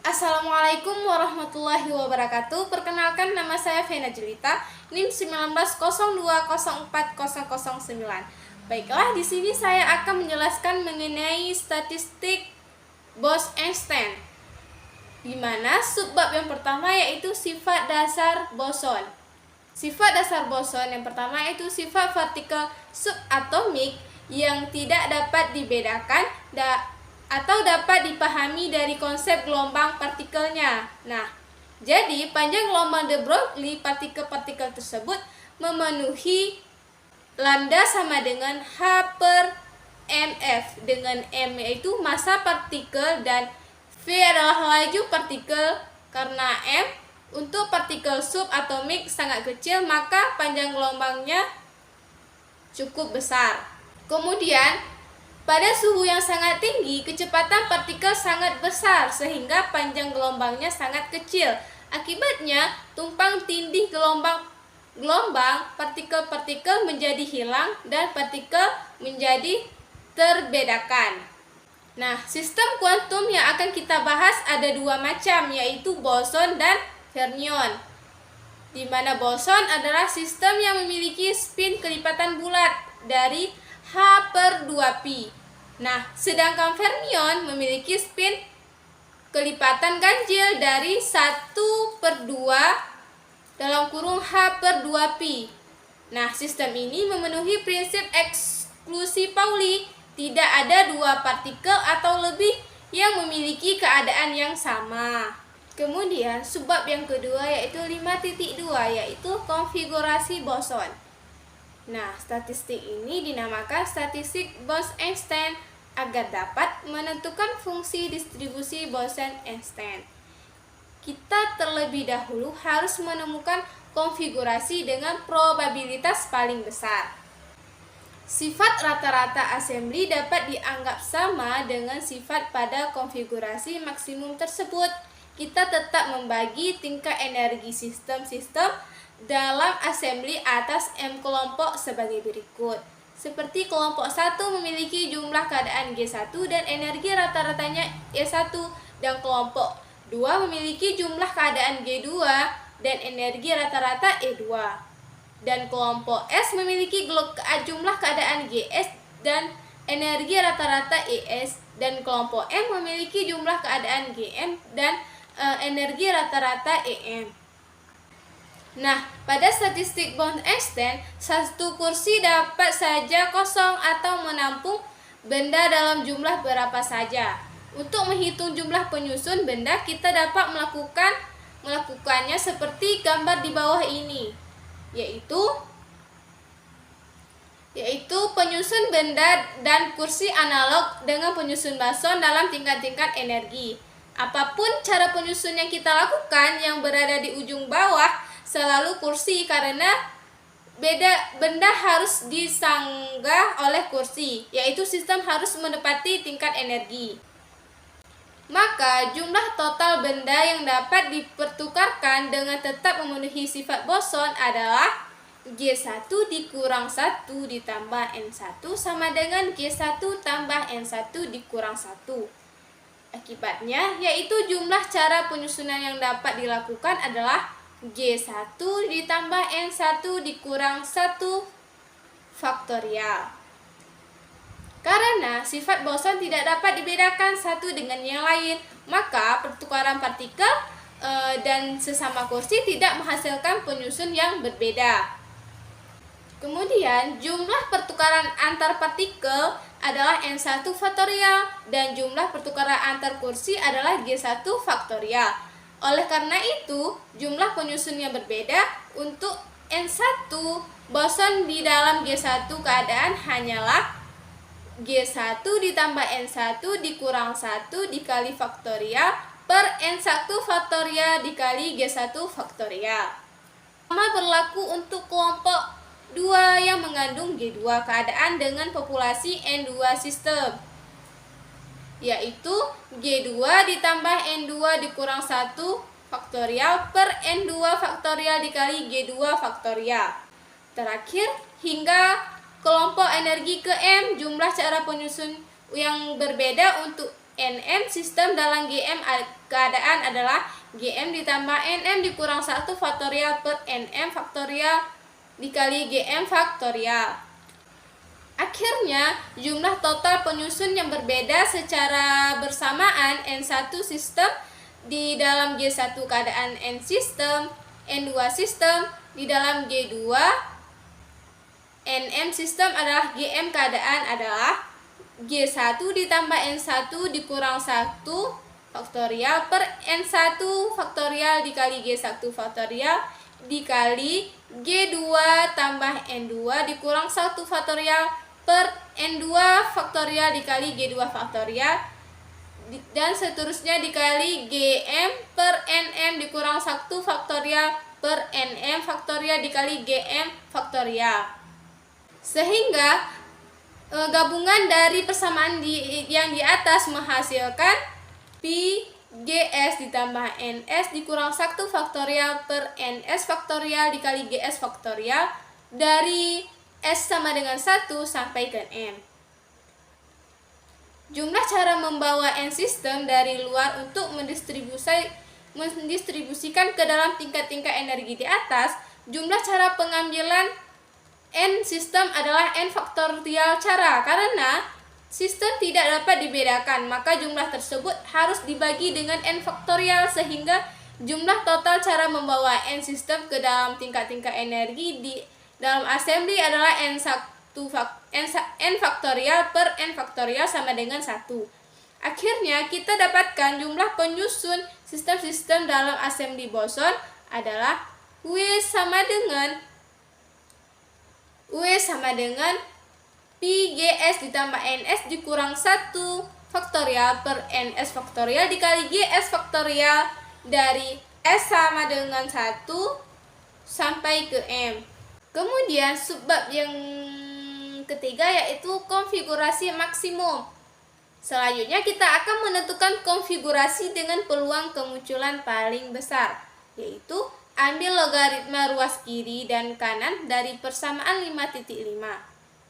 Assalamualaikum warahmatullahi wabarakatuh. Perkenalkan, nama saya Vena Jelita, NIM 1902040009. Baiklah, di sini saya akan menjelaskan mengenai statistik Bose-Einstein, di mana subbab yang pertama yaitu sifat dasar boson. Sifat dasar boson yang pertama yaitu sifat partikel subatomik yang tidak dapat dibedakan atau dapat dipahami dari konsep gelombang partikelnya. Nah, jadi panjang gelombang de Broglie partikel-partikel tersebut memenuhi lambda sama dengan H per mf, dengan m yaitu massa partikel dan v adalah laju partikel. Karena m untuk partikel subatomik sangat kecil, maka panjang gelombangnya cukup besar. Kemudian pada suhu yang sangat tinggi, kecepatan partikel sangat besar sehingga panjang gelombangnya sangat kecil. Akibatnya, tumpang tindih gelombang partikel-partikel menjadi hilang dan partikel menjadi terbedakan. Nah, sistem kuantum yang akan kita bahas ada dua macam, yaitu boson dan fermion. Di mana boson adalah sistem yang memiliki spin kelipatan bulat dari H per 2pi. Nah, sedangkan fermion memiliki spin kelipatan ganjil dari 1 per 2 dalam kurung H per 2pi. Nah, sistem ini memenuhi prinsip eksklusi Pauli. Tidak ada dua partikel atau lebih yang memiliki keadaan yang sama. Kemudian, subbab yang kedua yaitu 5.2, yaitu konfigurasi boson. Nah, statistik ini dinamakan statistik Bose-Einstein agar dapat menentukan fungsi distribusi Bose-Einstein. Kita terlebih dahulu harus menemukan konfigurasi dengan probabilitas paling besar. Sifat rata-rata assembly dapat dianggap sama dengan sifat pada konfigurasi maksimum tersebut. Kita tetap membagi tingkat energi sistem-sistem dalam assembly atas M kelompok sebagai berikut. Seperti kelompok 1 memiliki jumlah keadaan G1 dan energi rata-ratanya E1, dan kelompok 2 memiliki jumlah keadaan G2 dan energi rata-rata E2. Dan kelompok S memiliki jumlah keadaan Gs dan energi rata-rata Es, dan kelompok M memiliki jumlah keadaan Gm dan energi rata-rata Em. Nah, pada statistik Bose-Einstein, satu kursi dapat saja kosong atau menampung benda dalam jumlah berapa saja. Untuk menghitung jumlah penyusun benda, kita dapat melakukannya seperti gambar di bawah ini, yaitu penyusun benda dan kursi analog dengan penyusun boson dalam tingkat-tingkat energi. Apapun cara penyusun yang kita lakukan, yang berada di ujung bawah selalu kursi, karena benda harus disanggah oleh kursi, yaitu sistem harus menepati tingkat energi. Maka jumlah total benda yang dapat dipertukarkan dengan tetap memenuhi sifat boson adalah G1 dikurang 1 ditambah N1 sama dengan G1 tambah N1 dikurang 1. Akibatnya yaitu jumlah cara penyusunan yang dapat dilakukan adalah G1 ditambah N1 dikurang 1 faktorial. Karena sifat boson tidak dapat dibedakan satu dengan yang lain, maka pertukaran partikel dan sesama kursi tidak menghasilkan penyusun yang berbeda. Kemudian jumlah pertukaran antar partikel adalah N1 faktorial dan jumlah pertukaran antar kursi adalah G1 faktorial. Oleh karena itu, jumlah penyusunnya berbeda. Untuk N1, boson di dalam G1 keadaan hanyalah G1 ditambah N1 dikurang 1 dikali faktorial per N1 faktorial dikali G1 faktorial. Sama berlaku untuk kelompok 2 yang mengandung G2 keadaan dengan populasi N2 sistem, yaitu G2 ditambah N2 dikurang 1 faktorial per N2 faktorial dikali G2 faktorial. Terakhir, hingga kelompok energi ke M, jumlah cara penyusun yang berbeda untuk Nm sistem dalam Gm keadaan adalah Gm ditambah Nm dikurang 1 faktorial per Nm faktorial dikali Gm faktorial. Akhirnya, jumlah total penyusun yang berbeda secara bersamaan N1 sistem di dalam G1 keadaan N sistem, N2 sistem di dalam G2 Nm sistem adalah Gm keadaan adalah G1 ditambah N1 dikurang 1 faktorial per N1 faktorial dikali G1 faktorial dikali G2 tambah N2 dikurang 1 faktorial per N2 faktorial dikali G2 faktorial dan seterusnya dikali Gm per Nm dikurang 1 faktorial per Nm faktorial dikali Gm faktorial. Sehingga gabungan dari persamaan yang di atas menghasilkan Pi Gs ditambah Ns dikurang 1 faktorial per Ns faktorial dikali Gs faktorial dari S sama dengan 1 sampai ke M. Jumlah cara membawa N sistem dari luar untuk mendistribusikan ke dalam tingkat-tingkat energi di atas. Jumlah cara pengambilan N sistem adalah N faktorial cara, karena sistem tidak dapat dibedakan, maka jumlah tersebut harus dibagi dengan N faktorial sehingga jumlah total cara membawa N sistem ke dalam tingkat-tingkat energi di dalam assembly adalah N faktorial per N faktorial sama dengan 1. Akhirnya kita dapatkan jumlah penyusun sistem-sistem dalam assembly boson adalah W sama dengan Pi Gs ditambah Ns dikurang 1 faktorial per Ns faktorial dikali Gs faktorial dari S sama dengan 1 sampai ke M. Kemudian subbab yang ketiga yaitu konfigurasi maksimum. Selanjutnya kita akan menentukan konfigurasi dengan peluang kemunculan paling besar, yaitu ambil logaritma ruas kiri dan kanan dari persamaan 5.5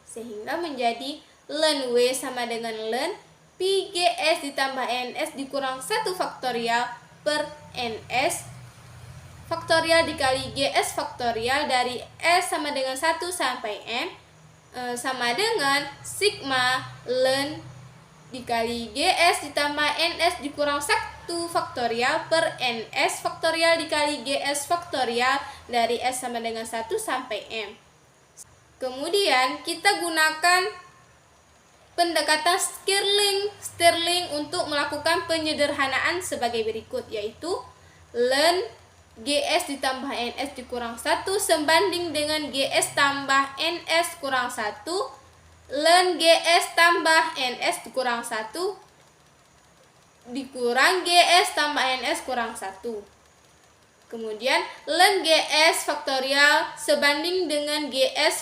sehingga menjadi ln W sama dengan ln Pi Gs ditambah Ns dikurang 1 faktorial per Ns faktorial dikali Gs faktorial dari S sama dengan 1 sampai M sama dengan sigma ln dikali Gs ditambah Ns dikurang 1 faktorial per Ns faktorial dikali Gs faktorial dari S sama dengan 1 sampai M. Kemudian kita gunakan pendekatan Stirling untuk melakukan penyederhanaan sebagai berikut, yaitu ln Gs ditambah Ns dikurang 1 sebanding dengan Gs tambah Ns kurang 1 ln Gs tambah Ns dikurang 1 dikurang Gs tambah Ns kurang 1. Kemudian ln Gs faktorial sebanding dengan Gs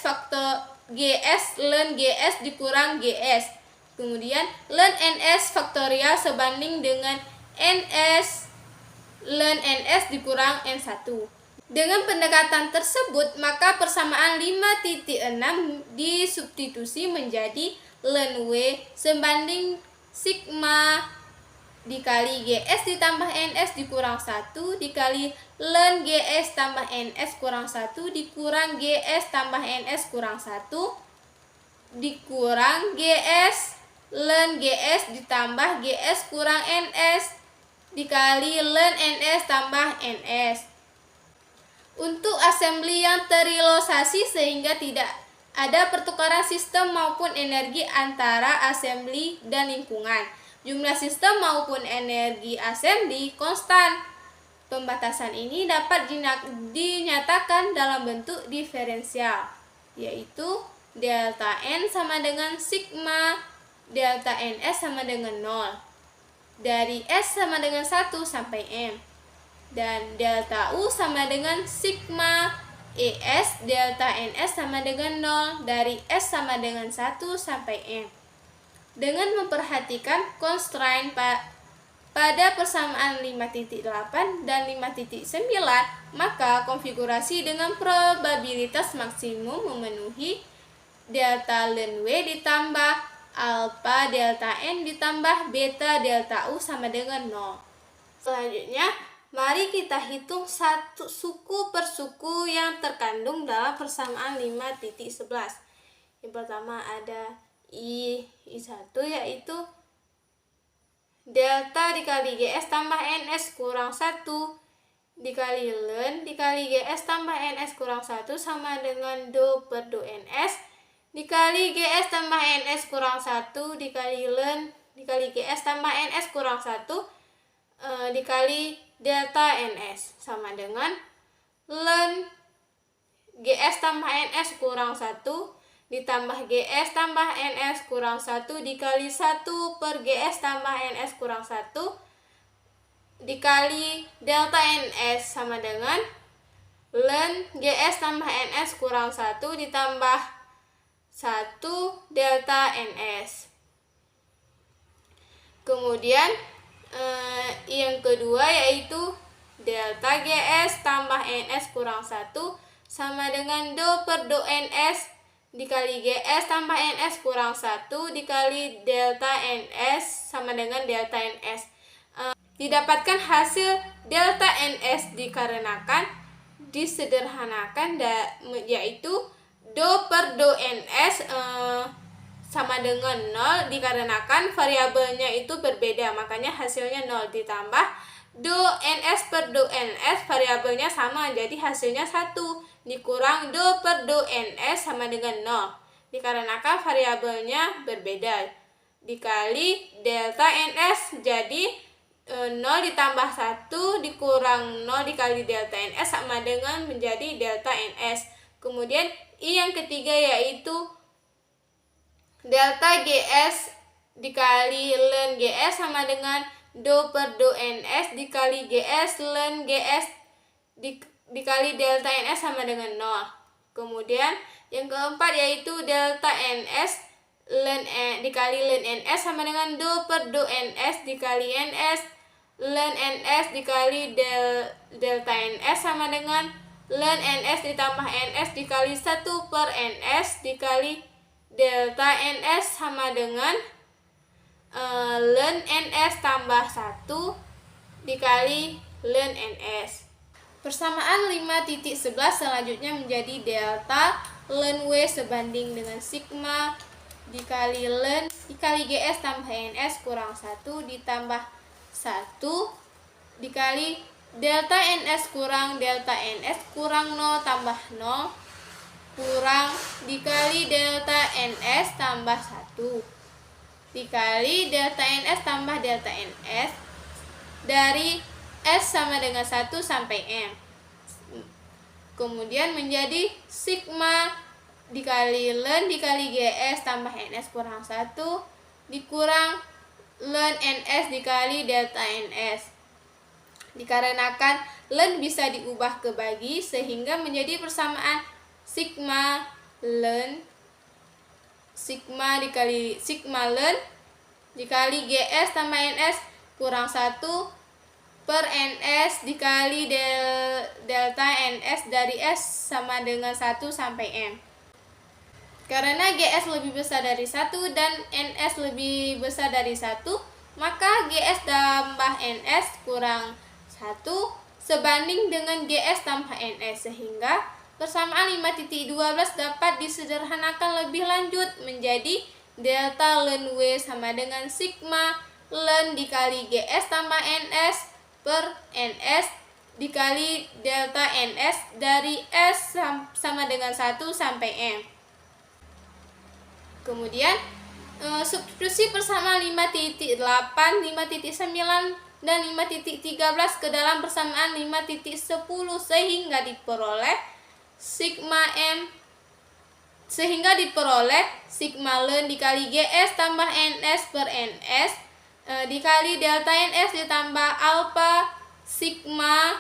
ln Gs dikurang Gs. Kemudian ln Ns faktorial sebanding dengan Ns ln Ns dikurang N1. Dengan pendekatan tersebut, maka persamaan 5.6 disubstitusi menjadi ln W sebanding sigma dikali Gs ditambah Ns dikurang 1 dikali ln Gs tambah Ns kurang 1 dikurang Gs tambah Ns kurang 1 dikurang Gs ln Gs ditambah Gs kurang Ns dikali ln Ns tambah Ns. Untuk assembly yang terilisasi sehingga tidak ada pertukaran sistem maupun energi antara assembly dan lingkungan, jumlah sistem maupun energi assembly konstan. Pembatasan ini dapat dinyatakan dalam bentuk diferensial, yaitu delta N sama dengan sigma delta Ns sama dengan 0 dari S sama dengan 1 sampai M, dan delta U sama dengan sigma ES delta Ns sama dengan 0 dari S sama dengan 1 sampai M. Dengan memperhatikan constraint pada persamaan 5.8 dan 5.9, maka konfigurasi dengan probabilitas maksimum memenuhi delta ln W ditambah alpha delta N ditambah beta delta U sama dengan 0. Selanjutnya, mari kita hitung satu suku per suku yang terkandung dalam persamaan 5.11. Yang pertama ada I1 yaitu delta dikali GS tambah NS kurang 1 dikali ln dikali GS tambah NS kurang 1 sama dengan do per do NS dikali GS tambah NS kurang 1 dikali ln dikali GS tambah NS kurang 1 dikali delta NS sama dengan ln GS tambah NS kurang 1 ditambah GS tambah NS kurang 1 dikali 1 per GS tambah NS kurang 1 dikali delta NS sama dengan ln GS tambah NS kurang 1 ditambah 1 delta NS. Kemudian yang kedua yaitu delta GS tambah NS kurang 1 sama dengan do per do NS dikali GS tambah NS kurang 1 dikali delta NS sama dengan delta NS. Didapatkan hasil delta NS dikarenakan disederhanakan yaitu do per do NS sama dengan 0 dikarenakan variabelnya itu berbeda, makanya hasilnya 0 ditambah do NS per do NS variabelnya sama, jadi hasilnya 1 dikurang do per do NS sama dengan 0 dikarenakan variabelnya berbeda dikali delta NS, jadi 0 ditambah 1 dikurang 0 dikali delta NS sama dengan menjadi delta NS. Kemudian yang ketiga yaitu delta GS dikali ln GS sama dengan do per do NS dikali GS ln GS dikali delta NS sama dengan 0. Kemudian yang keempat yaitu delta NS dikali ln NS sama dengan do per do NS dikali NS ln NS dikali delta NS sama dengan ln NS ditambah NS dikali 1 per NS dikali delta NS sama dengan ln NS tambah 1 dikali ln NS. Persamaan 5.11 selanjutnya menjadi delta ln W sebanding dengan sigma dikali ln dikali GS tambah NS kurang 1 ditambah 1 dikali delta NS kurang delta NS kurang 0 tambah 0 kurang dikali delta NS tambah 1 dikali delta NS tambah delta NS dari S sama dengan 1 sampai M. Kemudian menjadi sigma dikali ln dikali GS tambah NS kurang 1 dikurang ln NS dikali delta NS. Dikarenakan ln bisa diubah kebagi sehingga menjadi persamaan sigma ln dikali sigma ln dikali GS tambah NS kurang 1 per NS dikali delta NS dari S sama dengan 1 sampai M. Karena GS lebih besar dari 1 dan NS lebih besar dari 1, maka GS tambah NS kurang 1 sebanding dengan GS tambah NS, sehingga persamaan 5.12 dapat disederhanakan lebih lanjut menjadi delta ln W sama dengan sigma ln dikali GS tambah NS per NS dikali delta NS dari S sama dengan 1 sampai M. Kemudian substitusi persamaan 5.8, 5.9 dan 5.13 ke dalam persamaan 5.10 sehingga diperoleh sigma ln dikali GS tambah NS per NS dikali delta NS ditambah alpha sigma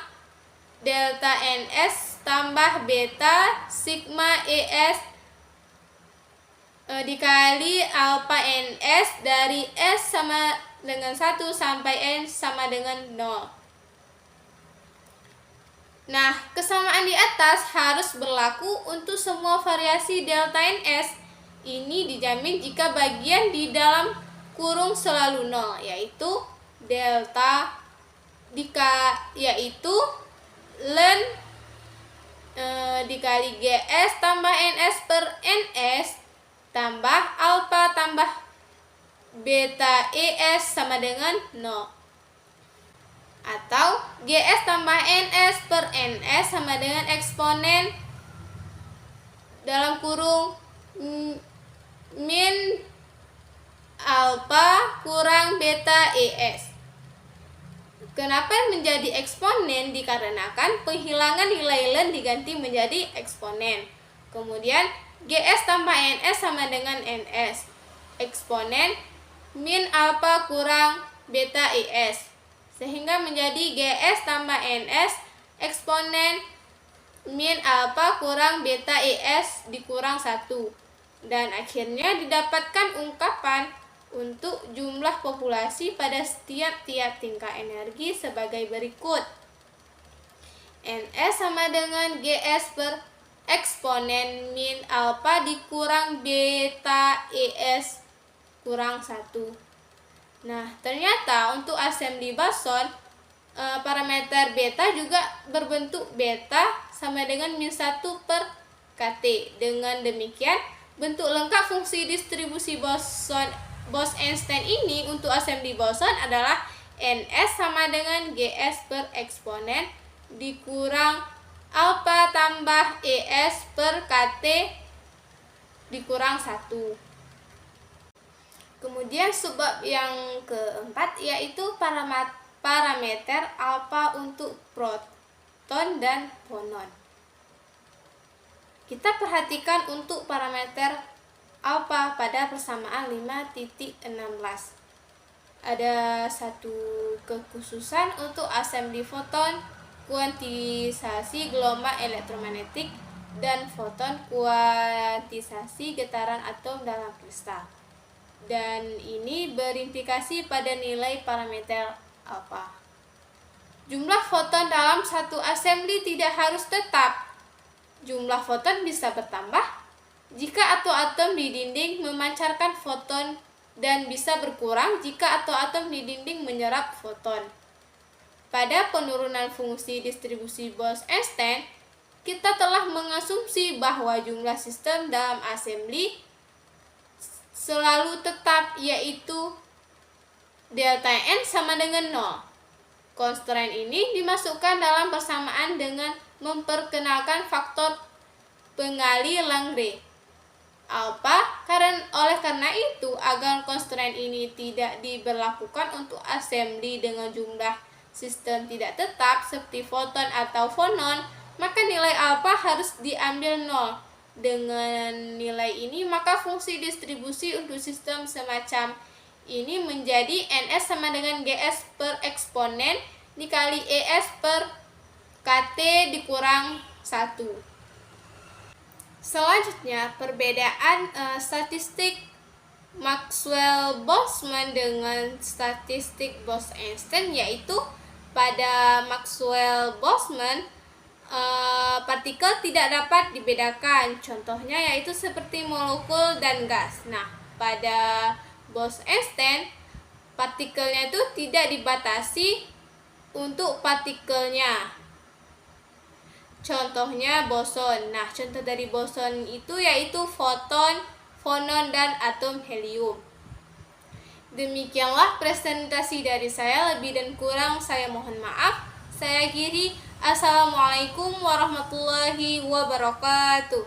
delta NS tambah beta sigma ES dikali alpha NS dari S sama dengan 1 sampai N sama dengan 0. Nah, kesamaan di atas harus berlaku untuk semua variasi delta NS ini dijamin jika bagian di dalam kurung selalu nol, yaitu delta yaitu ln dikali GS tambah NS per NS tambah alpha tambah beta ES sama dengan 0. Atau GS tambah NS per NS sama dengan eksponen dalam kurung min alpha kurang beta ES. Kenapa menjadi eksponen? Dikarenakan penghilangan nilai ln diganti menjadi eksponen. Kemudian GS tambah NS sama dengan NS. Eksponen min alpha kurang beta ES. Sehingga menjadi GS tambah NS eksponen min alpha kurang beta ES dikurang 1. Dan akhirnya didapatkan ungkapan untuk jumlah populasi pada setiap tingkat energi sebagai berikut. NS sama dengan GS per eksponen min alpha dikurang beta ES kurang 1. Nah, ternyata untuk assembly boson parameter beta juga berbentuk beta sama dengan min 1 per KT. Dengan demikian, bentuk lengkap fungsi distribusi boson Bose-Einstein ini untuk assembly boson adalah NS sama dengan GS per eksponen dikurang alpha tambah ES per KT dikurang 1. Kemudian subbab yang keempat yaitu parameter alpha untuk proton dan boson. Kita perhatikan untuk parameter alpha pada persamaan 5.16. Ada satu kekhususan untuk assembly foton, kuantisasi gelombang elektromagnetik, dan foton kuantisasi getaran atom dalam kristal. Dan ini berimplikasi pada nilai parameter alpha. Jumlah foton dalam satu assembly tidak harus tetap. Jumlah foton bisa bertambah jika atom-atom di dinding memancarkan foton dan bisa berkurang jika atom-atom di dinding menyerap foton. Pada penurunan fungsi distribusi Bose-Einstein, kita telah mengasumsi bahwa jumlah sistem dalam assembly selalu tetap, yaitu delta N sama dengan 0. Constraint ini dimasukkan dalam persamaan dengan memperkenalkan faktor pengali Langre alpha. Oleh karena itu, agar constraint ini tidak diberlakukan untuk assembly dengan jumlah sistem tidak tetap seperti foton atau fonon, maka nilai alpha harus diambil 0. Dengan nilai ini, maka fungsi distribusi untuk sistem semacam ini menjadi NS sama dengan GS per eksponen dikali ES per KT dikurang 1. Selanjutnya, perbedaan statistik Maxwell-Boltzmann dengan statistik Bose-Einstein, yaitu pada Maxwell-Boltzmann partikel tidak dapat dibedakan. Contohnya yaitu seperti molekul dan gas. Nah, pada Bose-Einstein partikelnya itu tidak dibatasi untuk partikelnya. Contohnya boson. Nah, contoh dari boson itu yaitu foton, fonon, dan atom helium. Demikianlah presentasi dari saya. Lebih dan kurang saya mohon maaf. Saya akhiri. Assalamualaikum warahmatullahi wabarakatuh.